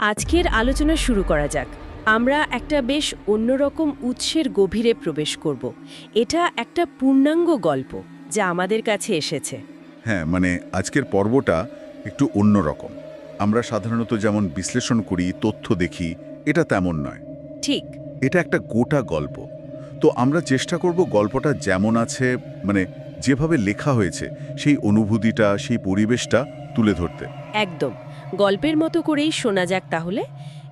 আজকের আলোচনা শুরু করা যাক। আমরা একটা বেশ অন্যরকম উৎসের গভীরে প্রবেশ করব। এটা একটা পূর্ণাঙ্গ গল্প যা আমাদের কাছে এসেছে। হ্যাঁ, মানে আজকের পর্বটা একটু অন্যরকম। আমরা সাধারণত যেমন বিশ্লেষণ করি, তথ্য দেখি, এটা তেমন নয়। ঠিক। এটা একটা গোটা গল্প। তো আমরা চেষ্টা করব গল্পটা যেমন আছে, মানে যেভাবে লেখা হয়েছে, সেই অনুভূতিটা, সেই পরিবেশটা তুলে ধরতে। একদম গল্পের মতো করেই শোনা যাক তাহলে।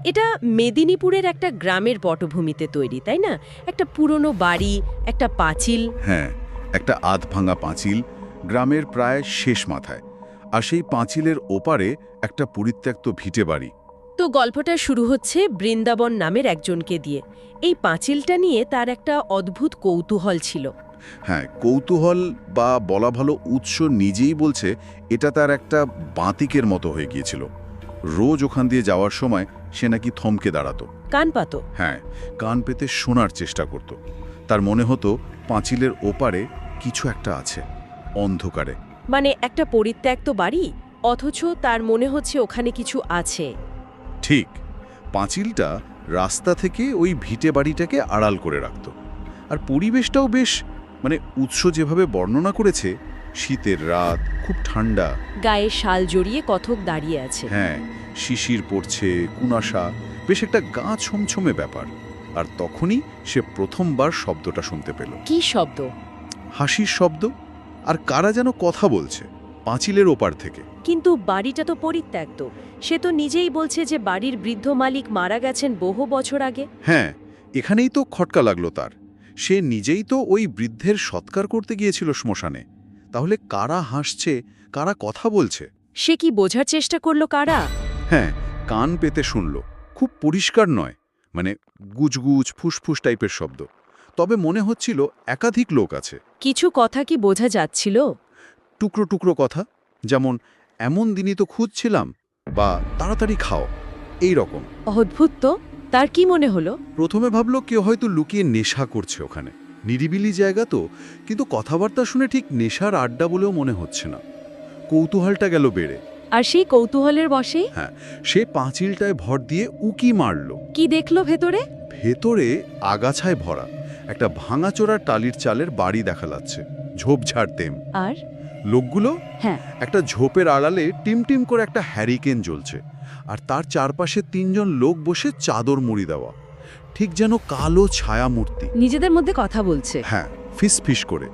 এটা মেদিনীপুরের একটা গ্রামের পটভূমিতে তৈরি, তাই না? একটা পুরনো বাড়ি, একটা পাঁচিল। হ্যাঁ, একটা আধভাঙা পাঁচিল, গ্রামের প্রায় শেষ মাথায়। আর সেই পাঁচিলের ওপারে একটা পরিত্যক্ত ভিটে বাড়ি। তো গল্পটা শুরু হচ্ছে বৃন্দাবন নামের একজনকে দিয়ে। এই পাঁচিলটা নিয়ে তার একটা অদ্ভুত কৌতূহল ছিল। হ্যাঁ, কৌতূহল বা বলা ভালো উৎস নিজেই বলছে এটা তার একটা বাতিকের মতো হয়ে গিয়েছিল। রোজ ওখান দিয়ে যাওয়ার সময় সে নাকি থমকে দাঁড়াতো। কান পাতো। হ্যাঁ, কান পেতে শোনার চেষ্টা করত। তার মনে হতো পাঁচিলের ওপারে কিছু একটা আছে, অন্ধকারে। মানে একটা পরিত্যক্ত বাড়ি, অথচ তার মনে হচ্ছে ওখানে কিছু আছে। ঠিক, পাঁচিলটা রাস্তা থেকে ওই ভিটে বাড়িটাকে আড়াল করে রাখত। আর পরিবেশটাও বেশ, মানে উৎস যেভাবে বর্ণনা করেছে, শীতের রাত, খুব ঠান্ডা, গায়ে শাল জড়িয়ে কথক দাঁড়িয়ে আছে। হ্যাঁ, শিশির পড়ছে, কুয়াশা, বেশ একটা গা ছমছমে ব্যাপার। আর তখনই সে প্রথমবার শব্দটা শুনতে পেল। কি শব্দ? হাসির শব্দ, আর কারা যেন কথা বলছে পাঁচিলের ওপার থেকে। কিন্তু বাড়িটা তো পরিত্যক্ত। সে তো নিজেই বলছে যে বাড়ির বৃদ্ধ মালিক মারা গেছেন বহু বছর আগে। হ্যাঁ, এখানেই তো খটকা লাগলো তার। সে নিজেই তো ওই বৃদ্ধের সৎকার করতে গিয়েছিল শ্মশানে। তাহলে কারা হাসছে, কারা কথা বলছে? সে কি বোঝার চেষ্টা করলো কারা? হ্যাঁ, কান পেতে শুনল। খুব পরিষ্কার নয়, মানে গুজগুজ ফুসফুস টাইপের শব্দ। তবে মনে হচ্ছিল একাধিক লোক আছে। কিছু কথা কি বোঝা যাচ্ছিল? টুকরো টুকরো কথা, যেমন এমন দিনই তো খুঁজছিলাম, বা তাড়াতাড়ি খাও, এই রকম। অদ্ভুত তো। তার কি মনে হলো? প্রথমে ভাবল কেউ হয়তো লুকিয়ে নেশা করছে ওখানে। নিরিবিলি জায়গা তো, কিন্তু কথাবার্তা শুনে ঠিক নেশার আড্ডা বলেও মনে হচ্ছে না। কৌতূহলটা গেল বেড়ে। আর সেই কৌতূহলের বশেই হ্যাঁ, সে পাঁচিলটায় ভর দিয়ে উকি মারল। কি দেখলো ভেতরে? ভেতরে আগাছায় ভরা একটা ভাঙাচোরা টালির চালের বাড়ি দেখা যাচ্ছে, ঝোপঝাড় তেম। আর লোকগুলো হ্যাঁ, একটা ঝোপের আড়ালে টিমটিম করে একটা হ্যারিকেন জ্বলছে, আর তার চারপাশে তিনজন লোক বসে চাদর মুড়ি দেওয়া, ঠিক যেন কালো ছায়ামূর্তি। নিজেদের মধ্যে কথা বলছে। হ্যাঁ, ফিস ফিস করে।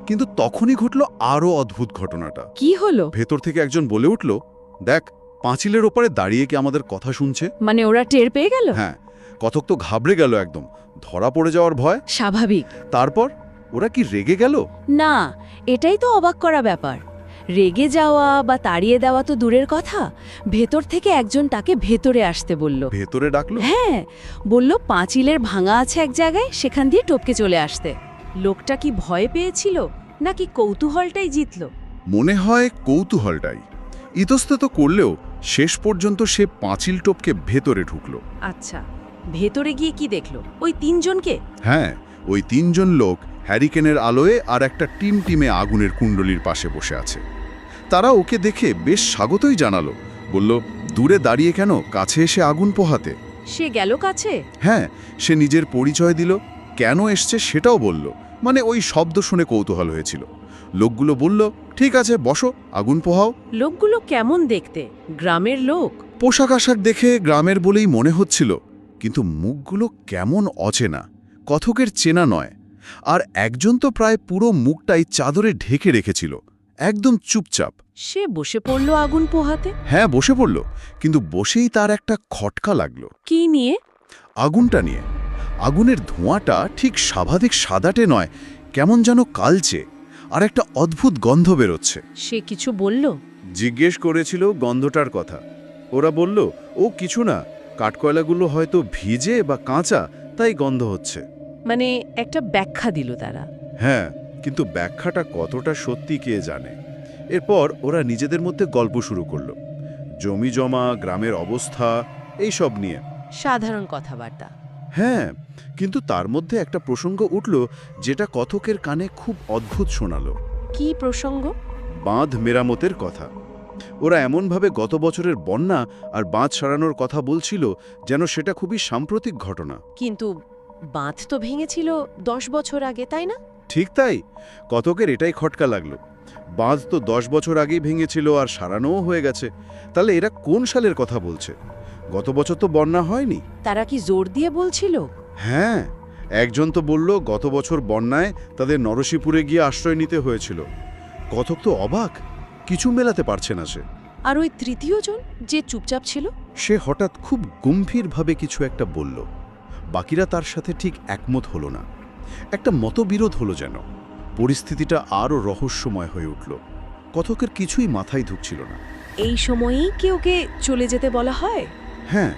কিন্তু তখনই ঘটল আরও অদ্ভুত ঘটনাটা। কি হলো? ভেতর থেকে একজন বলে উঠল, দেখ, পাঁচিলের ওপারে দাঁড়িয়ে কি আমাদের কথা শুনছে। মানে ওরা টের পেয়ে গেল? হ্যাঁ, কথক তো ঘাবড়ে গেল একদম, ধরা পড়ে যাওয়ার ভয়। স্বাভাবিক। তারপর ওরা কি রেগে গেল? না, এটাই তো অবাক করা ব্যাপার। রেগে যাওয়া বা তাড়িয়ে দেওয়া তো দূরের কথা, ভেতর থেকে একজন তাকে ভেতরে আসতে বলল। ভেতরে ডাকলো? হ্যাঁ, বলল পাঁচিলের ভাঙা আছে এক জায়গায়, সেখান দিয়ে টপকে চলে আসতে। লোকটা কি ভয় পেয়েছিল নাকি কৌতূহলটাই জিতল? মনে হয় কৌতূহলটাই ইতস্তত করলেও শেষ পর্যন্ত সে পাঁচিল টপকে ভেতরে ঢুকলো। আচ্ছা, ভেতরে গিয়ে কি দেখলো? ওই তিনজনকে? হ্যাঁ, ওই তিনজন লোক হ্যারিকেনের আলোয় আর একটা টিমটিমে আগুনের কুণ্ডলির পাশে বসে আছে। তারা ওকে দেখে বেশ স্বাগতই জানালো, বলল, দূরে দাঁড়িয়ে কেন, কাছে এসে আগুন পোহাতে। সে গেল কাছে? হ্যাঁ, সে নিজের পরিচয় দিল, কেন এসছে সেটাও বলল। মানে ওই শব্দ শুনে কৌতূহল হয়েছিল। লোকগুলো বলল, ঠিক আছে, বসো, আগুন পোহাও। লোকগুলো কেমন দেখতে? গ্রামের লোক? পোশাক আশাক দেখে গ্রামের বলেই মনে হচ্ছিল, কিন্তু মুখগুলো কেমন অচেনা, কথকের চেনা নয়। আর একজন তো প্রায় পুরো মুখটাই চাদরে ঢেকে রেখেছিল, একদম চুপচাপ। সে বসে পড়ল আগুন পোহাতে? হ্যাঁ, বসে পড়ল, কিন্তু বসেই তার একটা খটকা লাগলো। কি নিয়ে? আগুনটা নিয়ে। আগুনের ধোঁয়াটা ঠিক স্বাভাবিক সাদাটে নয়, কেমন যেন কালচে, আর একটা অদ্ভুত গন্ধ বেরোচ্ছে। সে কিছু বলল? জিজ্ঞেস করেছিল গন্ধটার কথা। ওরা বলল, ও কিছু না, কাঠকয়লাগুলো হয়তো ভিজে বা কাঁচা, তাই গন্ধ হচ্ছে। মানে একটা ব্যাখ্যা দিল তারা। হ্যাঁ, কিন্তু ব্যাখ্যাটা কতটা সত্যি কে জানে। এরপর ওরা নিজেদের মধ্যে গল্প শুরু করলো, জমি জমা, গ্রামের অবস্থা, এই সব নিয়ে। সাধারণ কথাবার্তা। হ্যাঁ, কিন্তু তার মধ্যে একটা প্রসঙ্গ উঠল যেটা কথকের কানে খুব অদ্ভুত শোনালো। কি প্রসঙ্গ? বাঁধ মেরামতের কথা। ওরা এমনভাবে গত বছরের বন্যা আর বাঁধ সারানোর কথা বলছিল যেন সেটা খুবই সাম্প্রতিক ঘটনা। কিন্তু বাঁধ তো ভেঙেছিল 10 বছর আগে, তাই না? ঠিক তাই, কতকের এটাই খটকা লাগলো। বাঁধ তো 10 বছর আগেই ভেঙেছিল আর সারানোও হয়ে গেছে, তাহলে এরা কোন সালের কথা বলছে? গত বছর তো বন্যা হয়নি। তারা কি জোর দিয়ে বলছিল? হ্যাঁ, একজন তো বলল গত বছর বন্যায় তাদের নরসিপুরে গিয়ে আশ্রয় নিতে হয়েছিল। কতক তো অবাক, কিছু মেলাতে পারছে না সে। আর ওই তৃতীয় জন যে চুপচাপ ছিল? সে হঠাৎ খুব গম্ভীরভাবে কিছু একটা বলল। বাকিরা তার সাথে ঠিক একমত হলো না। একটা মতবিরোধ হলো যেন। পরিস্থিতিটা আরও রহস্যময় হয়ে উঠল। কথকের কিছুই মাথায় ঢুকছিল না। এই সময়েই কি ওকে চলে যেতে বলা হয়? হ্যাঁ,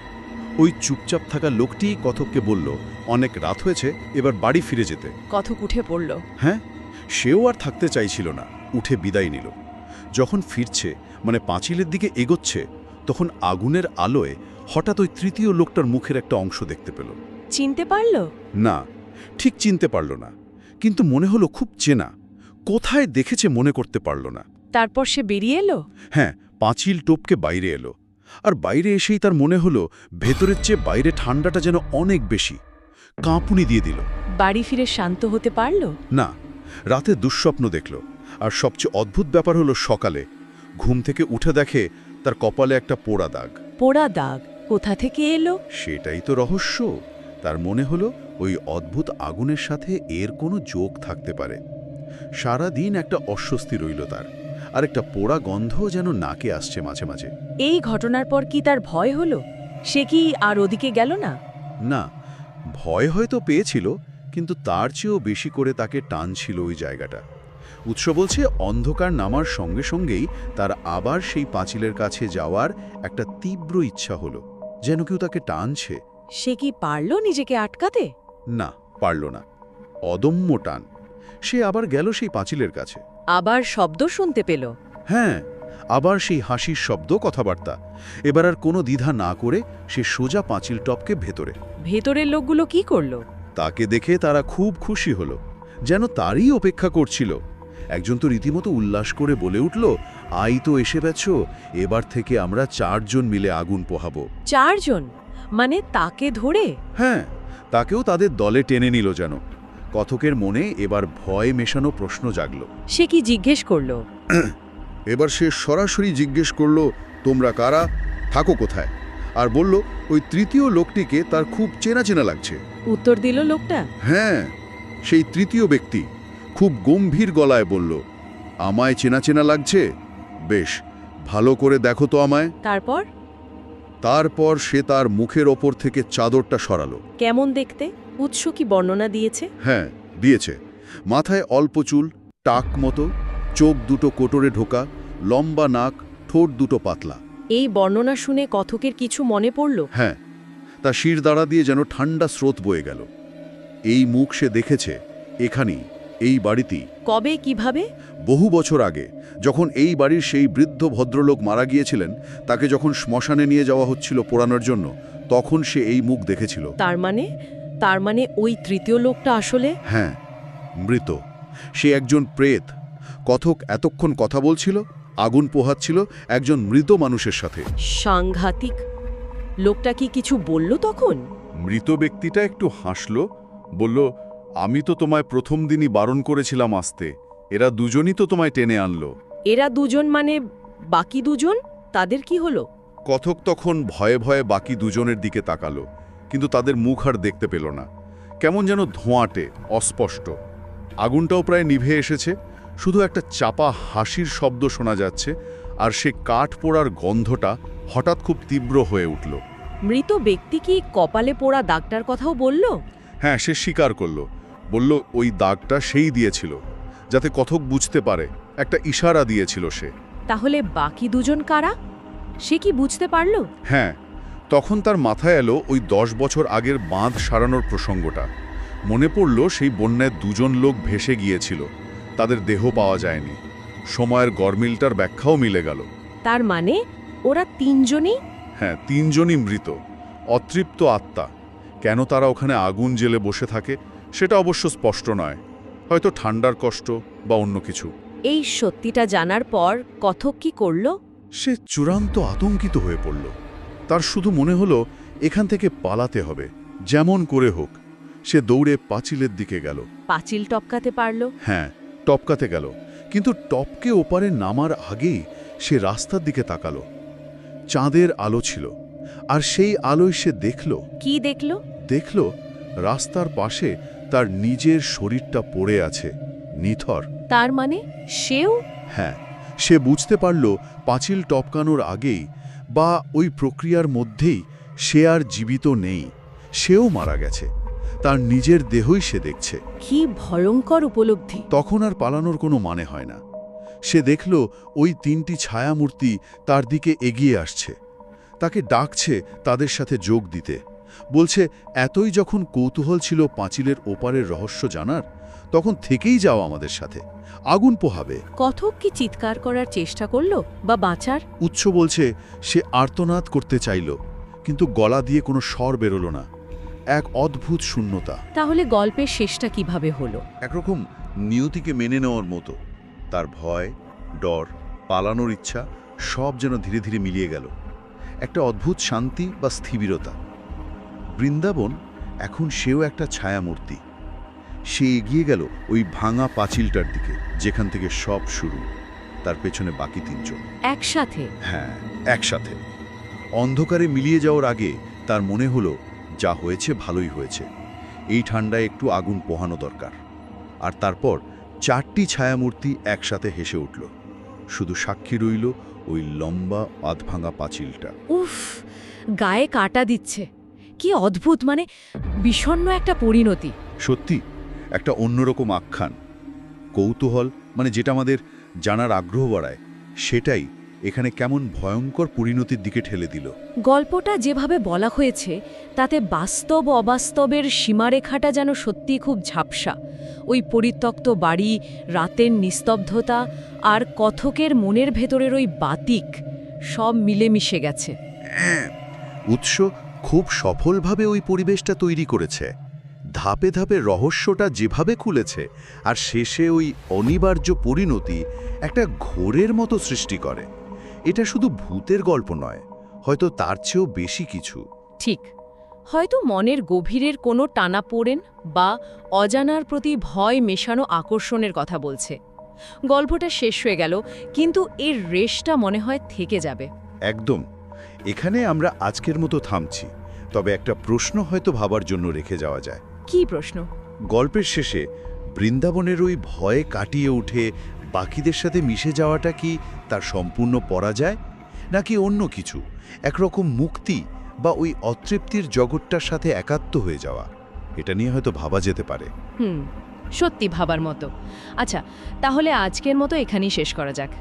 ওই চুপচাপ থাকা লোকটিই কথককে বলল, অনেক রাত হয়েছে, এবার বাড়ি ফিরে যেতে। কথক উঠে পড়ল। হ্যাঁ, সেও আর থাকতে চাইছিল না, উঠে বিদায় নিল। যখন ফিরছে, মানে পাঁচিলের দিকে এগোচ্ছে, তখন আগুনের আলোয় হঠাৎ ওই তৃতীয় লোকটার মুখের একটা অংশ দেখতে পেল। চিনতে পারল? না, ঠিক চিনতে পারল না, কিন্তু মনে হলো খুব চেনা। কোথায় দেখেছে মনে করতে পারল না। তারপর সে বেরিয়ে এলো? হ্যাঁ, পাঁচিল টপকে বাইরে এলো। আর বাইরে এসেই তার মনে হলো ভেতরের চেয়ে বাইরে ঠান্ডাটা যেন অনেক বেশি। কাঁপুনি দিয়ে দিল। বাড়ি ফিরে শান্ত হতে পারল না, রাতে দুঃস্বপ্ন দেখল। আর সবচেয়ে অদ্ভুত ব্যাপার হলো সকালে ঘুম থেকে উঠে দেখে তার কপালে একটা পোড়া দাগ। পোড়া দাগ কোথা থেকে এলো? সেটাই তো রহস্য। তার মনে হলো ওই অদ্ভুত আগুনের সাথে এর কোনো যোগ থাকতে পারে। সারা দিন একটা অস্বস্তি রইল তার, আর একটা পোড়া গন্ধ যেন নাকে আসছে মাঝে মাঝে। এই ঘটনার পর কি তার ভয় হলো? সে কি আর ওদিকে গেল না? না, ভয় হয়তো পেয়েছিল, কিন্তু তার চেয়েও বেশি করে তাকে টানছিল ওই জায়গাটা। উৎস বলছে অন্ধকার নামার সঙ্গে সঙ্গেই তার আবার সেই পাঁচিলের কাছে যাওয়ার একটা তীব্র ইচ্ছা হলো, যেন কেউ তাকে টানছে। সে কি পারল নিজেকে আটকাতে? না, পারল না। অদম্য টান। সে আবার গেল সেই পাঁচিলের কাছে। আবার শব্দ শুনতে পেল। হ্যাঁ, আবার সেই হাসির শব্দ, কথাবার্তা। এবার আর কোনো দ্বিধা না করে সে সোজা পাঁচিল টপকে ভেতরে। ভেতরের লোকগুলো কি করলো? তাকে দেখে তারা খুব খুশি হলো, যেন তারই অপেক্ষা করছিল। একজন তো রীতিমতো উল্লাস করে বলে উঠল, আই তো এসে পেছ, এবার থেকে আমরা 4 জন মিলে আগুন পোহাবো। 4 জন? মানে তাকে ধরে? হ্যাঁ, তাকেও তাদের দলে টেনে নিল যেন। কথকের মনে এবার ভয় মেশানো প্রশ্ন জাগল। সে কি জিজ্ঞেস করলো? এবার সে সরাসরি জিজ্ঞেস করল, তোমরা কারা, থাকো কোথায়? আর বলল ওই তৃতীয় লোকটিকে তার খুব চেনা চেনা লাগছে। উত্তর দিল লোকটা? হ্যাঁ, সেই তৃতীয় ব্যক্তি খুব গম্ভীর গলায় বলল, আমায় চেনা চেনা লাগছে? বেশ, ভালো করে দেখো তো আমায়। তারপর সে তার মুখের ওপর থেকে চাদরটা সরালো। কেমন দেখতে? উৎস কি বর্ণনা দিয়েছে? হ্যাঁ, দিয়েছে। মাথায় অল্প চুল, টাক মতো, চোখ দুটো কোটরে ঢোকা, লম্বা নাক, ঠোঁট দুটো পাতলা। এই বর্ণনা শুনে কথকের কিছু মনে পড়ল? হ্যাঁ, তা শির দাঁড়া দিয়ে যেন ঠান্ডা স্রোত বয়ে গেল। এই মুখ সে দেখেছে এখানেই, এই বাড়িতেই। কবে, কিভাবে? বহু বছর আগে, যখন এই বাড়ির সেই বৃদ্ধ ভদ্রলোক মারা গিয়েছিলেন, তাকে যখন শ্মশানে নিয়ে যাওয়া হচ্ছিল পোড়ানোর জন্য, তখন সে এই মুখ দেখেছিল। তার মানে ওই তৃতীয় লোকটা আসলে? হ্যাঁ, মৃত। সে একজন প্রেত। কথক এতক্ষণ কথা বলছিল, আগুন পোহাচ্ছিল একজন মৃত মানুষের সাথে। সাংঘাতিক। লোকটা কি কিছু বলল তখন? মৃত ব্যক্তিটা একটু হাসল, বলল, আমি তো তোমায় প্রথম দিনই বারণ করেছিলাম আসতে। এরা দুজনই তো তোমায় টেনে আনলো। এরা দুজন মানে বাকি দুজন? তাদের কি হলো? কথক তখন ভয়ে ভয়ে বাকি দুজনের দিকে তাকালো, কিন্তু তাদের মুখ আর দেখতে পেল না। কেমন যেন ধোঁয়াটে, অস্পষ্ট। আগুনটাও প্রায় নিভে এসেছে, শুধু একটা চাপা হাসির শব্দ শোনা যাচ্ছে, আর সে কাঠ পোড়ার গন্ধটা হঠাৎ খুব তীব্র হয়ে উঠল। মৃত ব্যক্তি কি কপালে পোড়া দাগটার কথাও বলল? হ্যাঁ, সে স্বীকার করল। বলল ওই দাগটা সেই দিয়েছিল, যাতে কথক বুঝতে পারে। একটা ইশারা দিয়েছিল সে। তাহলে বাকি দুজন কারা? সে কি বুঝতে পারল? হ্যাঁ, তখন তার মাথায় এলো ওই 10 বছর আগের বাঁধ সারানোর প্রসঙ্গটা। মনে পড়ল সেই বন্যায় 2 জন লোক ভেসে গিয়েছিল, তাদের দেহ পাওয়া যায়নি। সময়ের গরমিলটার ব্যাখ্যাও মিলে গেল। তার মানে ওরা 3 জনই? হ্যাঁ, 3 জনই মৃত, অতৃপ্ত আত্মা। কেন তারা ওখানে আগুন জ্বেলে বসে থাকে সেটা অবশ্য স্পষ্ট নয়। হয়তো ঠান্ডার কষ্ট বা অন্য কিছু। এই সত্যিটা জানার পর কথক কি করল? সে চূড়ান্ত আতঙ্কিত হয়ে পড়ল। তার শুধু মনে হলো এখান থেকে পালাতে হবে, যেমন করে হোক। সে দৌড়ে পাঁচিলের দিকে গেল। পাঁচিল টপকাতে পারল? হ্যাঁ, টপকাতে গেল, কিন্তু টপকে ওপারে নামার আগেই সে রাস্তার দিকে তাকালো। চাঁদের আলো ছিল, আর সেই আলোয় সে দেখল। কি দেখল? দেখল রাস্তার পাশে তার নিজের শরীরটা পড়ে আছে, নিথর। তার মানে সেও? হ্যাঁ, সে বুঝতে পারল পাঁচিল টপকানোর আগেই বা ওই প্রক্রিয়ার মধ্যেই সে আর জীবিত নেই, সেও মারা গেছে। তার নিজের দেহই সে দেখছে। কি ভয়ঙ্কর উপলব্ধি! তখন আর পালানোর কোনো মানে হয় না। সে দেখল ওই 3টি ছায়ামূর্তি তার দিকে এগিয়ে আসছে, তাকে ডাকছে তাদের সাথে যোগ দিতে। বলছে, এতই যখন কৌতূহল ছিল পাঁচিলের ওপারের রহস্য জানার, তখন থেকেই যাও আমাদের সাথে, আগুন পোহাবে। কথক কি চিৎকার করার চেষ্টা করলো বা বাঁচার? উৎস বলছে সে আর্তনাদ করতে চাইল, কিন্তু গলা দিয়ে কোনো স্বর বেরোল না। এক অদ্ভুত শূন্যতা। তাহলে গল্পের শেষটা কিভাবে হলো? একরকম নিয়তিকে মেনে নেওয়ার মতো। তার ভয়, ডর, পালানোর ইচ্ছা সব যেন ধীরে ধীরে মিলিয়ে গেল। একটা অদ্ভুত শান্তি বা স্থিরতা। বৃন্দাবন এখন সেও একটা ছায়ামূর্তি। সে এগিয়ে গেল ওই ভাঙা পাঁচিলটার দিকে, যেখান থেকে সব শুরু। তার পেছনে বাকি 3 জন একসাথে? হ্যাঁ, একসাথে। অন্ধকারে মিলিয়ে যাওয়ার আগে তার মনে হলো, যা হয়েছে ভালোই হয়েছে। এই ঠান্ডায় একটু আগুন পোহানো দরকার। আর তারপর 4টি ছায়ামূর্তি একসাথে হেসে উঠল। শুধু সাক্ষী রইল ওই লম্বা আধভাঙা পাঁচিলটা। উফ, গায়ে কাটা দিচ্ছে। কি অদ্ভুত, মানে বিষণ্ণ একটা পরিণতি। সত্যি একটা অন্যরকম আখ্যান। কৌতূহল, মানে যেটা আমাদের জানার আগ্রহ বাড়ায়, সেটাই এখানে কেমন ভয়ঙ্কর পরিণতির দিকে ঠেলে দিল। গল্পটা যেভাবে বলা হয়েছে তাতে বাস্তব অবাস্তবের সীমারেখাটা যেন সত্যি খুব ঝাপসা। ওই পরিত্যক্ত বাড়ি, রাতের নিস্তব্ধতা আর কথকের মনের ভেতরের ওই বাতিক, সব মিলেমিশে গেছে। উৎস খুব সফলভাবে ওই পরিবেশটা তৈরি করেছে। ধাপে ধাপে রহস্যটা যেভাবে খুলেছে, আর শেষে ওই অনিবার্য পরিণতি একটা ঘোরের মতো সৃষ্টি করে। এটা শুধু ভূতের গল্প নয়, হয়তো তার চেয়েও বেশি কিছু। ঠিক, হয়তো মনের গভীরের কোনো টানাপোড়েন বা অজানার প্রতি ভয় মেশানো আকর্ষণের কথা বলছে। গল্পটা শেষ হয়ে গেল, কিন্তু এর রেশটা মনে হয় থেকে যাবে। একদম। এখানে আমরা আজকের মতো থামছি, তবে একটা প্রশ্ন হয়তো ভাবার জন্য রেখে যাওয়া যায়। কি প্রশ্ন? গল্পের শেষে বৃন্দাবনের ওই ভয়ে কাটিয়ে উঠে বাকিদের সাথে মিশে যাওয়াটা কি তার সম্পূর্ণ পরাজয়, নাকি অন্য কিছু, একরকম মুক্তি, বা ওই অতৃপ্তির জগৎটার সাথে একাত্ম হয়ে যাওয়া? এটা নিয়ে হয়তো ভাবা যেতে পারে। সত্যি ভাবার মতো। আচ্ছা, তাহলে আজকের মতো এখানেই শেষ করা যাক।